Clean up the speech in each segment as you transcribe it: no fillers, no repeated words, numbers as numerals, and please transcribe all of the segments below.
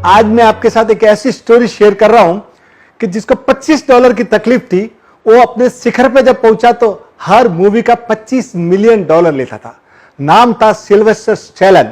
आज मैं आपके साथ एक ऐसी स्टोरी शेयर कर रहा हूं कि जिसको $25 की तकलीफ थी, वो अपने शिखर पे जब पहुंचा तो हर मूवी का $25 मिलियन लेता था। नाम था सिल्वेस्टर स्टैलोन।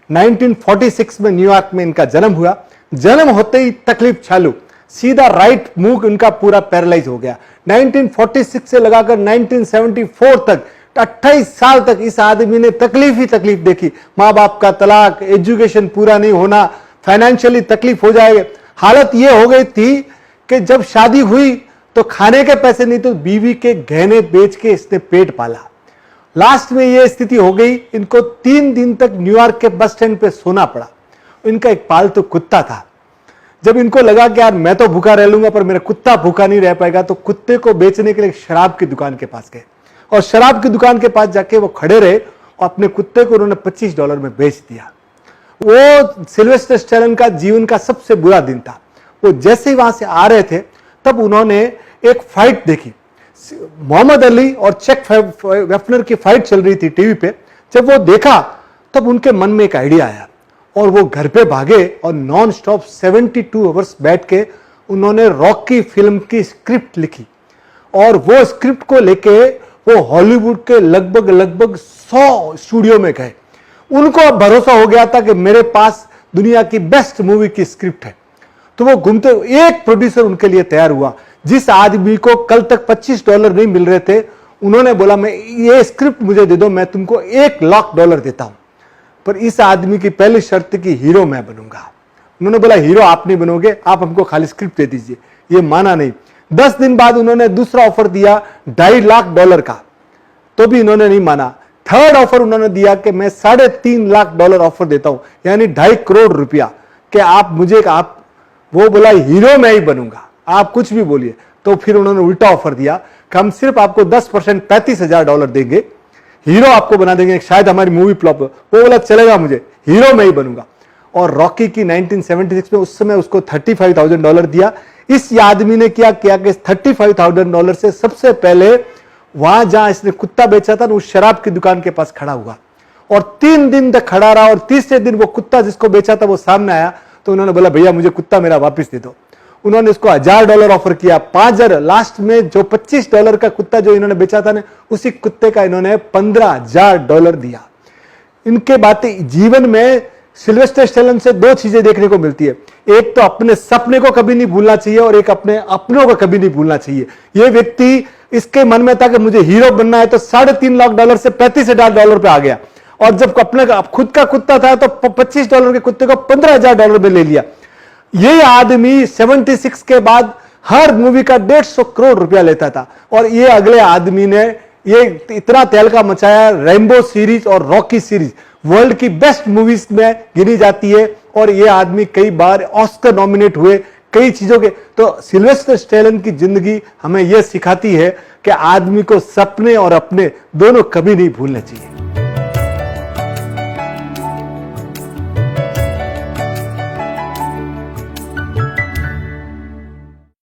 1946 में न्यूयॉर्क में इनका जन्म हुआ। जन्म होते ही तकलीफ चालू, सीधा राइट मुंह इनका पूरा पैरालाइज हो गया। 1946 से लगाकर 1974 तक 28 साल तक इस आदमी ने तकलीफ ही तकलीफ देखी। माँ बाप का तलाक, एजुकेशन पूरा नहीं होना, फाइनेंशियली तकलीफ हो जाएगी। हालत यह हो गई थी कि जब शादी हुई तो खाने के पैसे नहीं तो बीवी के गहने बेच के इसने पेट पाला। लास्ट में यह स्थिति हो गई, इनको 3 दिन तक न्यूयॉर्क के बस स्टैंड पे सोना पड़ा। इनका एक पालतू कुत्ता था। जब इनको लगा कि यार मैं तो भूखा रह लूंगा पर मेरा कुत्ता भूखा नहीं रह पाएगा, तो कुत्ते को बेचने के लिए शराब की दुकान के पास गए और शराब की दुकान के पास जाके वो खड़े रहे और अपने कुत्ते को उन्होंने $25 में बेच दिया। वो सिल्वेस्टर स्टैलोन का जीवन का सबसे बुरा दिन था। वो जैसे ही वहां से आ रहे थे तब उन्होंने एक फाइट देखी। मोहम्मद अली और चक वेफनर की फाइट चल रही थी टीवी पे। जब वो देखा तब उनके मन में एक आइडिया आया और वो घर पे भागे और नॉन स्टॉप 72 आवर्स बैठ के उन्होंने रॉकी फिल्म की स्क्रिप्ट लिखी और वो स्क्रिप्ट को लेके वो हॉलीवुड के लगभग 100 स्टूडियो में गए। उनको अब भरोसा हो गया था कि मेरे पास दुनिया की बेस्ट मूवी की स्क्रिप्ट है। तो वो घूमते एक प्रोड्यूसर उनके लिए तैयार हुआ। जिस आदमी को कल तक $25 नहीं मिल रहे थे, उन्होंने बोला मैं ये स्क्रिप्ट मुझे दे दो, मैं तुमको $1 लाख देता हूं, पर इस आदमी की पहली शर्त की हीरो मैं बनूंगा। उन्होंने बोला हीरो आप नहीं बनोगे, आप हमको खाली स्क्रिप्ट दे दीजिए। ये माना नहीं। 10 दिन बाद उन्होंने दूसरा ऑफर दिया $2.5 लाख का, तो भी इन्होंने नहीं माना। थर्ड ऑफर उन्होंने दिया कि मैं $3.5 लाख ऑफर देता हूं, यानी 2.5 करोड़ रुपया, कि आप मुझे वो बोला हीरो मैं ही बनूंगा, आप कुछ भी बोलिए। तो फिर उन्होंने उल्टा ऑफर दिया कि हम सिर्फ आपको 10% $35,000 देंगे, हीरो आपको बना देंगे, शायद हमारी मूवी फ्लॉप हो। वो बोला चलेगा, मुझे हीरो मैं ही बनूंगा। और रॉकी की 1976 में उस समय उसको $35,000 दिया। इस आदमी ने क्या किया कि $35,000 से सबसे पहले वहां जहां इसने कुत्ता बेचा था ना, उस शराब की दुकान के पास खड़ा हुआ और 3 दिन तक खड़ा रहा। और तीसरे दिन वो कुत्ता जिसको बेचा था वो सामने आया, तो उन्होंने बोला भैया मुझे कुत्ता मेरा वापस दे दो। उन्होंने उसको $1,000 ऑफर किया, 5,000। लास्ट में जो $25 का कुत्ता जो इन्होंने बेचा था ना, उसी कुत्ते का इन्होंने $15,000 दिया। इनके बातें जीवन में सिल्वेस्टर स्टैलोन से 2 चीजें देखने को मिलती है। एक तो अपने सपने को कभी नहीं भूलना चाहिए और एक अपने अपनों को कभी नहीं भूलना चाहिए। यह व्यक्ति, इसके मन में था कि मुझे हीरो बनना है, तो $3.5 लाख से $35,000 पे आ गया। और जब अपने खुद का कुत्ता था तो $25 के कुत्ते को $15,000 में ले लिया। ये आदमी 76 के बाद हर मूवी का $150 करोड़ रुपया लेता था। और ये अगले आदमी ने ये इतना तहलका मचाया। रेम्बो सीरीज और रॉकी सीरीज वर्ल्ड की बेस्ट मूवीज में गिनी जाती है और ये आदमी कई बार ऑस्कर नॉमिनेट हुए कई चीजों के। तो सिल्वेस्टर स्टैलोन की जिंदगी हमें यह सिखाती है कि आदमी को सपने और अपने दोनों कभी नहीं भूलने चाहिए।